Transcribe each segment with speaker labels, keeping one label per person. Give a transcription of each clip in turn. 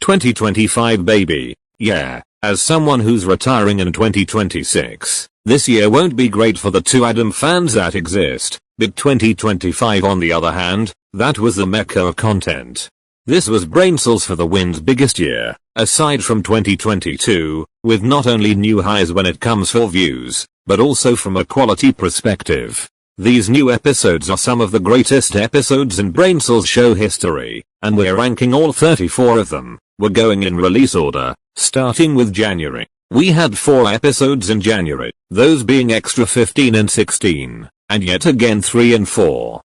Speaker 1: 2025 baby. Yeah, as someone who's retiring in 2026, this year won't be great for the two Adam fans that exist, but 2025 on the other hand, that was the mecca of content. This was braincells for the win's biggest year, aside from 2022, with not only new highs when it comes for views, but also from a quality perspective. These new episodes are some of the greatest episodes in braincells show history, and we're ranking all 34 of them. We're going in release order, starting with January. We had 4 episodes in January, those being Extra 15 and 16, and yet again 3 and 4.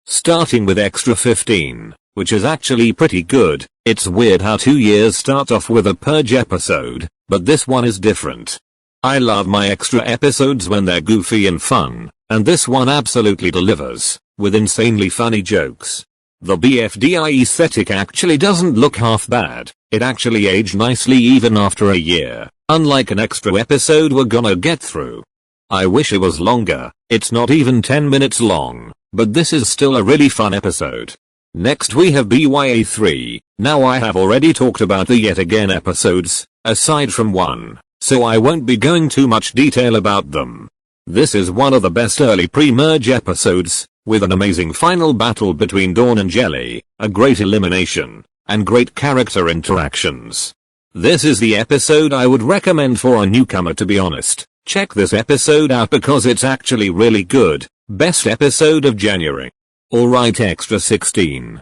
Speaker 1: Starting with Extra 15, which is actually pretty good. It's weird how 2 years start off with a Purge episode, but this one is different. I love my extra episodes when they're goofy and fun, and this one absolutely delivers, with insanely funny jokes. The BFTW aesthetic actually doesn't look half bad, it actually aged nicely even after a year, unlike an extra episode we're gonna get through. I wish it was longer, it's not even 10 minutes long, but this is still a really fun episode. Next we have BYA3, now I have already talked about the Yet Again episodes, aside from one, so I won't be going too much detail about them. This is one of the best early pre-merge episodes, with an amazing final battle between Dawn and Jelly, a great elimination, and great character interactions. This is the episode I would recommend for a newcomer, to be honest. Check this episode out because it's actually really good. Best episode of January. Alright, Extra 16.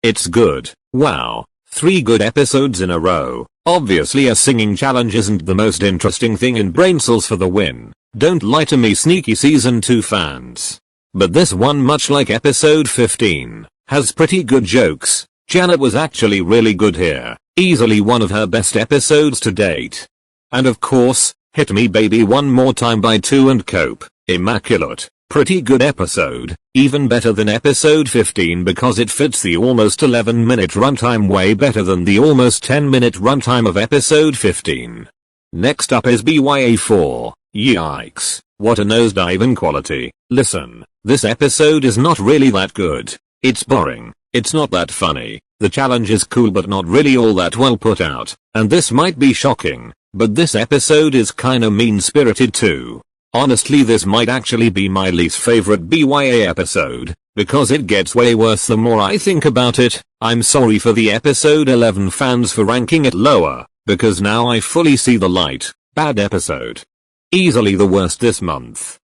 Speaker 1: It's good. Wow. 3 good episodes in a row. Obviously a singing challenge isn't the most interesting thing in braincells for the win. Don't lie to me, sneaky season 2 fans. But this one, much like episode 15, has pretty good jokes. Janet was actually really good here. Easily one of her best episodes to date. And of course, Hit Me Baby One More Time by 2 and Cope. Immaculate. Pretty good episode, even better than episode 15 because it fits the almost 11-minute runtime way better than the almost 10-minute runtime of episode 15. Next up is BYA4. Yikes, what a nosedive in quality. Listen, this episode is not really that good. It's boring, it's not that funny, the challenge is cool but not really all that well put out, and this might be shocking, but this episode is kinda mean-spirited too. Honestly, this might actually be my least favorite BYA episode, because it gets way worse the more I think about it. I'm sorry for the episode 11 fans for ranking it lower, because now I fully see the light. Bad episode. Easily the worst this month.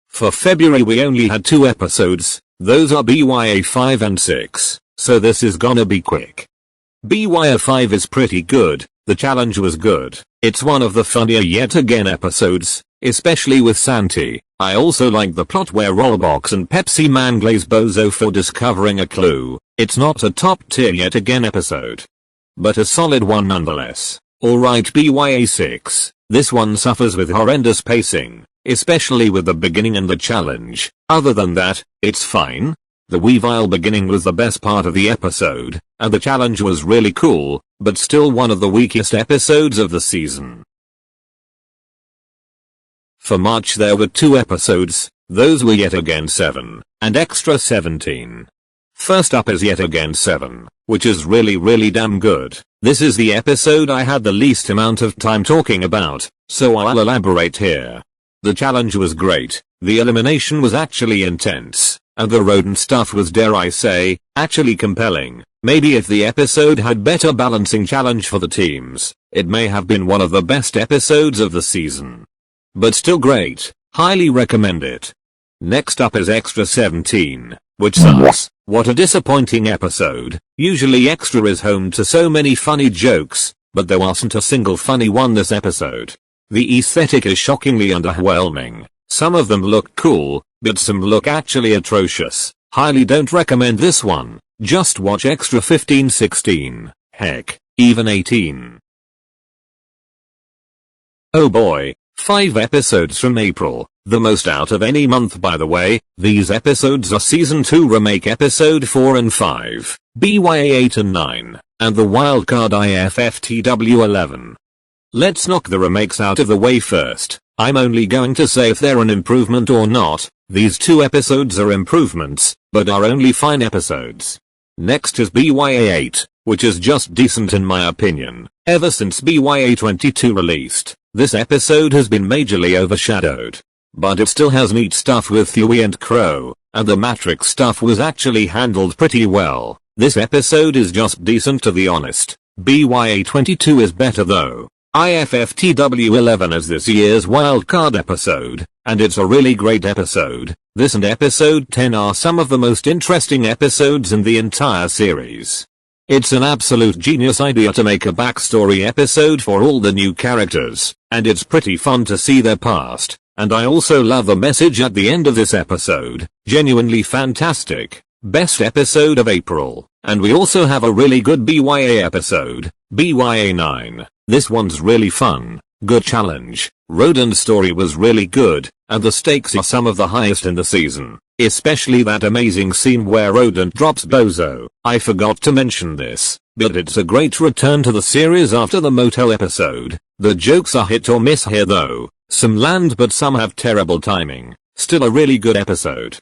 Speaker 1: For February we only had 2 episodes, those are BYA 5 and 6, so this is gonna be quick. BYA 5 is pretty good, the challenge was good. It's one of the funnier Yet Again episodes, especially with Santi. I also like the plot where Rollbox and Pepsi Man glaze Bozo for discovering a clue. It's not a top tier Yet Again episode, but a solid one nonetheless. Alright, BYA 6. This one suffers with horrendous pacing, especially with the beginning and the challenge. Other than that, it's fine. The Weevil beginning was the best part of the episode, and the challenge was really cool, but still one of the weakest episodes of the season. For March there were 2 episodes, those were Yet Again 7, and Extra 17. First up is Yet Again 7, which is really damn good. This is the episode I had the least amount of time talking about, so I'll elaborate here. The challenge was great, the elimination was actually intense, and the rodent stuff was, dare I say, actually compelling. Maybe if the episode had better balancing challenge for the teams, it may have been one of the best episodes of the season. But still great, highly recommend it. Next up is Extra 17, which sucks. What a disappointing episode. Usually Extra is home to so many funny jokes, but there wasn't a single funny one this episode. The aesthetic is shockingly underwhelming. Some of them look cool, but some look actually atrocious. Highly don't recommend this one. Just watch Extra 15, 16, heck, even 18. Oh boy, 5 episodes from April, the most out of any month by the way. These episodes are Season 2 Remake Episode 4 and 5, BYA 8 and 9, and the wildcard BFTW 11. Let's knock the remakes out of the way first. I'm only going to say if they're an improvement or not. These 2 episodes are improvements, but are only fine episodes. Next is BYA 8, which is just decent in my opinion. Ever since BYA 22 released, this episode has been majorly overshadowed. But it still has neat stuff with Huey and Crow, and the Matrix stuff was actually handled pretty well. This episode is just decent to be honest. BYA 22 is better though. BFTW 11 is this year's wildcard episode, and it's a really great episode. This and episode 10 are some of the most interesting episodes in the entire series. It's an absolute genius idea to make a backstory episode for all the new characters, and it's pretty fun to see their past, and I also love the message at the end of this episode, genuinely fantastic. Best episode of April, and we also have a really good BYA episode, BYA 9. This one's really fun, good challenge, Rodent's story was really good, and the stakes are some of the highest in the season, especially that amazing scene where Rodent drops Bozo. I forgot to mention this, but it's a great return to the series after the motel episode. The jokes are hit or miss here though, some land but some have terrible timing, still a really good episode.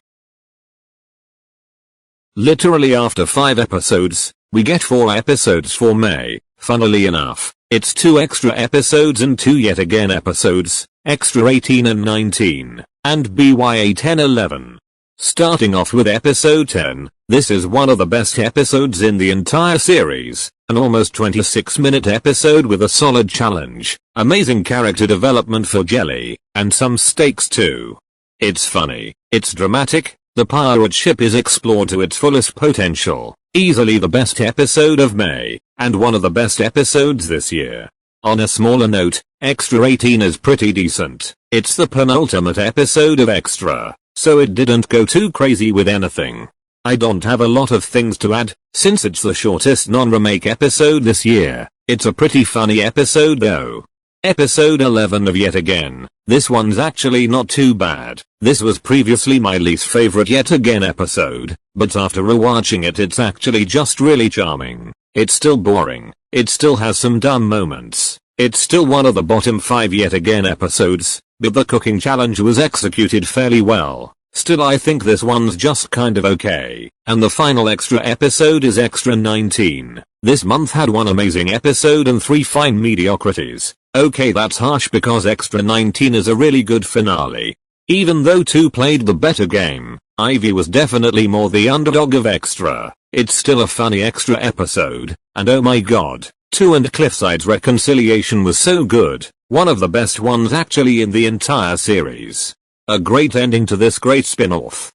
Speaker 1: Literally after 5 episodes, we get 4 episodes for May. Funnily enough, it's 2 extra episodes and 2 yet again episodes, extra 18 and 19, and BYA 10-11. Starting off with episode 10, this is one of the best episodes in the entire series, an almost 26-minute episode with a solid challenge, amazing character development for Jelly, and some stakes too. It's funny, it's dramatic, the pirate ship is explored to its fullest potential, easily the best episode of May, and one of the best episodes this year. On a smaller note, Extra 18 is pretty decent, it's the penultimate episode of Extra, so it didn't go too crazy with anything. I don't have a lot of things to add, since it's the shortest non-remake episode this year. It's a pretty funny episode though. Episode 11 of Yet Again, this one's actually not too bad. This was previously my least favorite Yet Again episode, but after rewatching it it's actually just really charming. It's still boring, it still has some dumb moments, it's still one of the bottom 5 Yet Again episodes, but the cooking challenge was executed fairly well. Still I think this one's just kind of okay, and the final extra episode is Extra 19. This month had 1 amazing episode and 3 fine mediocrities. Okay, that's harsh because Extra 19 is a really good finale. Even though 2 played the better game, Ivy was definitely more the underdog of Extra. It's still a funny Extra episode, and oh my god, 2 and Cliffside's reconciliation was so good, one of the best ones actually in the entire series. A great ending to this great spin-off.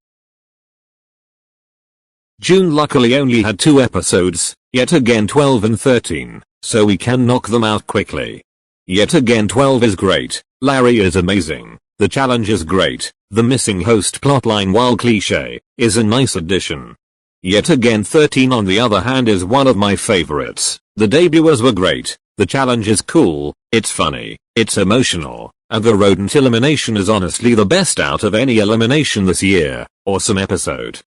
Speaker 1: June luckily only had 2 episodes, Yet Again 12 and 13, so we can knock them out quickly. Yet Again 12 is great, Larry is amazing, the challenge is great, the missing host plotline while cliché, is a nice addition. Yet Again 13 on the other hand is one of my favorites, the debuters were great, the challenge is cool, it's funny, it's emotional, and the rodent elimination is honestly the best out of any elimination this year. Awesome episode.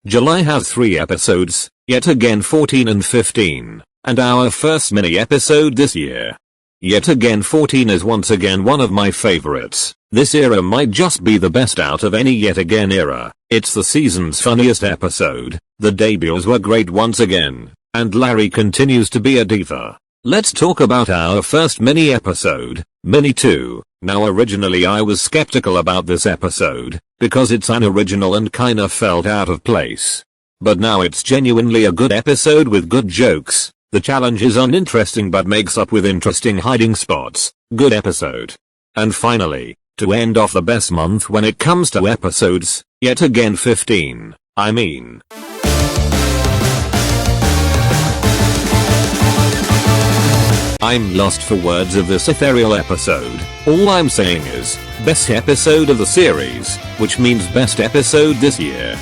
Speaker 1: July has 3 episodes, Yet Again 14 and 15. And our first mini episode this year. Yet Again 14 is once again one of my favorites. This era might just be the best out of any Yet Again era. It's the season's funniest episode. The debuts were great once again, and Larry continues to be a diva. Let's talk about our first mini episode, Mini 2. Now originally I was skeptical about this episode, because it's unoriginal and kinda felt out of place. But now it's genuinely a good episode with good jokes. The challenge is uninteresting but makes up with interesting hiding spots. Good episode. And finally, to end off the best month when it comes to episodes, Yet Again 15. I'm lost for words of this ethereal episode. All I'm saying is, best episode of the series, which means best episode this year.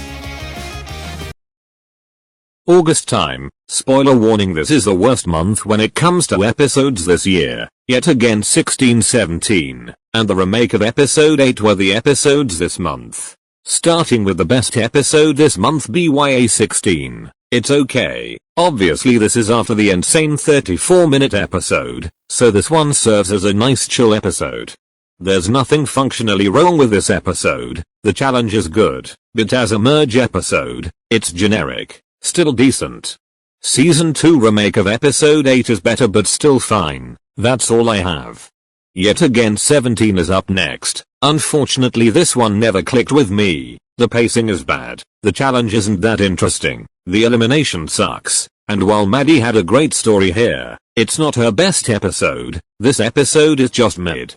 Speaker 1: August time, spoiler warning, this is the worst month when it comes to episodes this year. Yet Again 16-17, and the remake of episode 8 were the episodes this month. Starting with the best episode this month, BYA 16. It's okay, obviously this is after the insane 34-minute episode, so this one serves as a nice chill episode. There's nothing functionally wrong with this episode, the challenge is good, but as a merge episode, it's generic, still decent. Season 2 remake of episode 8 is better but still fine, that's all I have. Yet again 17 is up next. Unfortunately this one never clicked with me, the pacing is bad, the challenge isn't that interesting, the elimination sucks, and while Maddie had a great story here, it's not her best episode, this episode is just mid.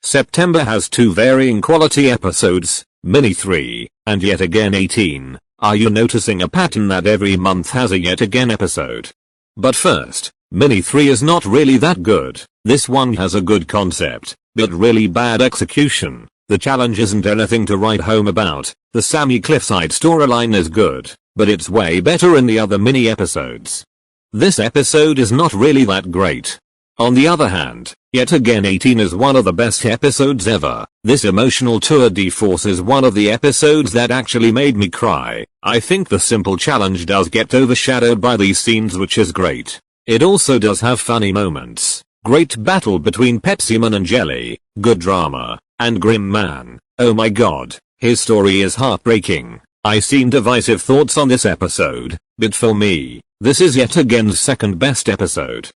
Speaker 1: September has 2 varying quality episodes, Mini 3, and yet again 18, are you noticing a pattern that every month has a yet again episode? But first, Mini 3 is not really that good, this one has a good concept, but really bad execution, the challenge isn't anything to write home about, the Sammy Cliffside storyline is good, but it's way better in the other mini episodes. This episode is not really that great. On the other hand, yet again 18 is one of the best episodes ever, this emotional tour de force is one of the episodes that actually made me cry, I think the simple challenge does get overshadowed by these scenes which is great. It also does have funny moments, great battle between Pepsi-Man and Jelly, good drama, and Grim Man, oh my god, his story is heartbreaking. I seen divisive thoughts on this episode, but for me, this is yet again's second best episode.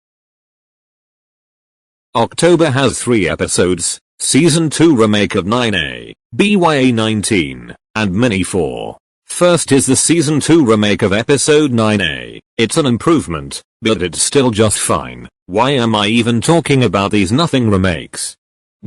Speaker 1: October has 3 episodes, Season 2 remake of 9A, BYA 19, and Mini 4. First is the Season 2 remake of episode 9A, it's an improvement, but it's still just fine, why am I even talking about these nothing remakes?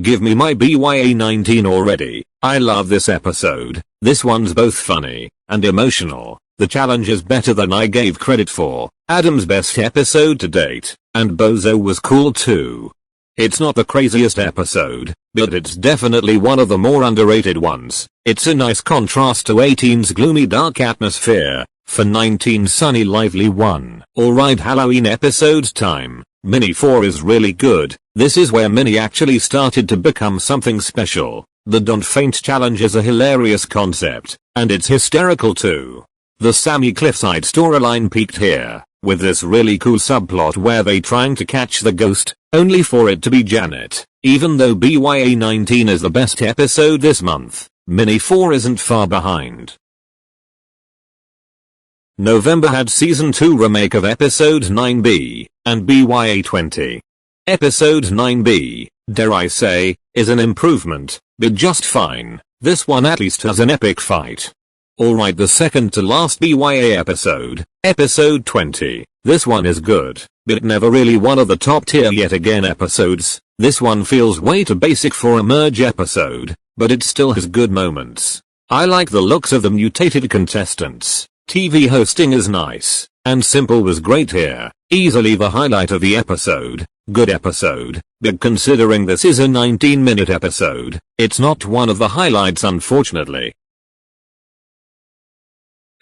Speaker 1: Give me my BYA 19 already, I love this episode, this one's both funny, and emotional, the challenge is better than I gave credit for, Adam's best episode to date, and Bozo was cool too. It's not the craziest episode, but it's definitely one of the more underrated ones. It's a nice contrast to 18's gloomy dark atmosphere, for 19's sunny lively one. Alright, Halloween episodes time. Mini 4 is really good, this is where Mini actually started to become something special. The Don't Faint challenge is a hilarious concept, and it's hysterical too. The Sammy Cliffside storyline peaked here, with this really cool subplot where they trying to catch the ghost, only for it to be Janet. Even though BYA 19 is the best episode this month, Mini 4 isn't far behind. November had Season 2 remake of Episode 9B, and BYA 20. Episode 9B, dare I say, is an improvement, but just fine, this one at least has an epic fight. Alright, the second to last BYA episode, Episode 20, this one is good, but never really one of the top tier yet again episodes, this one feels way too basic for a merge episode, but it still has good moments. I like the looks of the mutated contestants, TV hosting is nice, and Simple was great here, easily the highlight of the episode, good episode, but considering this is a 19-minute episode, it's not one of the highlights unfortunately.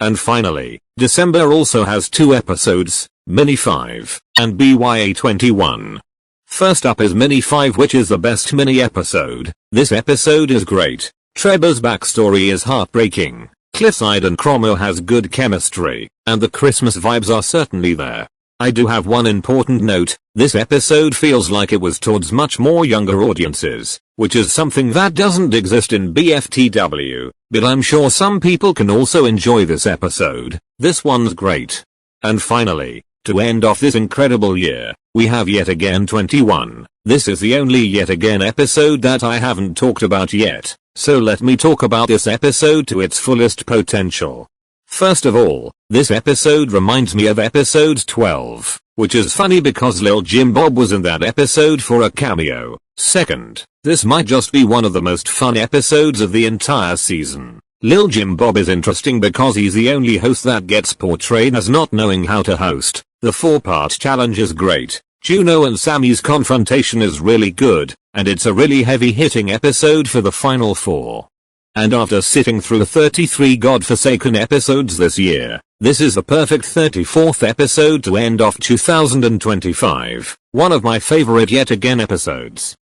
Speaker 1: And finally, December also has 2 episodes, Mini 5, and BYA 21. First up is Mini 5, which is the best mini episode. This episode is great. Trevor's backstory is heartbreaking. Cliffside and Cromo has good chemistry, and the Christmas vibes are certainly there. I do have one important note, this episode feels like it was towards much more younger audiences, which is something that doesn't exist in BFTW, but I'm sure some people can also enjoy this episode. This one's great. And finally, to end off this incredible year, we have Yet Again 21. This is the only Yet Again episode that I haven't talked about yet, so let me talk about this episode to its fullest potential. First of all, this episode reminds me of episode 12, which is funny because Lil Jim Bob was in that episode for a cameo. Second, this might just be one of the most fun episodes of the entire season. Lil Jim Bob is interesting because he's the only host that gets portrayed as not knowing how to host. The 4-part challenge is great. Juno and Sammy's confrontation is really good, and it's a really heavy-hitting episode for the final 4. And after sitting through 33 godforsaken episodes this year, this is the perfect 34th episode to end off 2025, one of my favorite Yet Again episodes.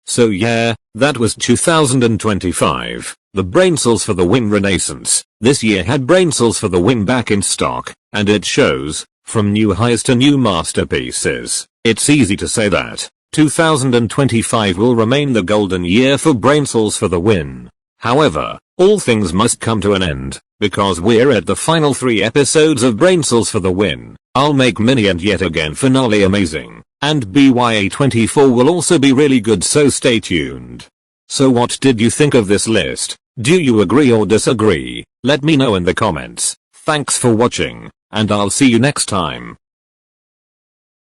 Speaker 1: So yeah, that was 2025, the braincells for the win renaissance. This year had braincells for the win back in stock, and it shows. From new highs to new masterpieces, it's easy to say that 2025 will remain the golden year for braincells for the win. However, all things must come to an end, because we're at the final 3 episodes of braincells for the win. I'll make mini and yet again finale amazing, and BYA24 will also be really good, so stay tuned. So what did you think of this list? Do you agree or disagree? Let me know in the comments. Thanks for watching, and I'll see you next time.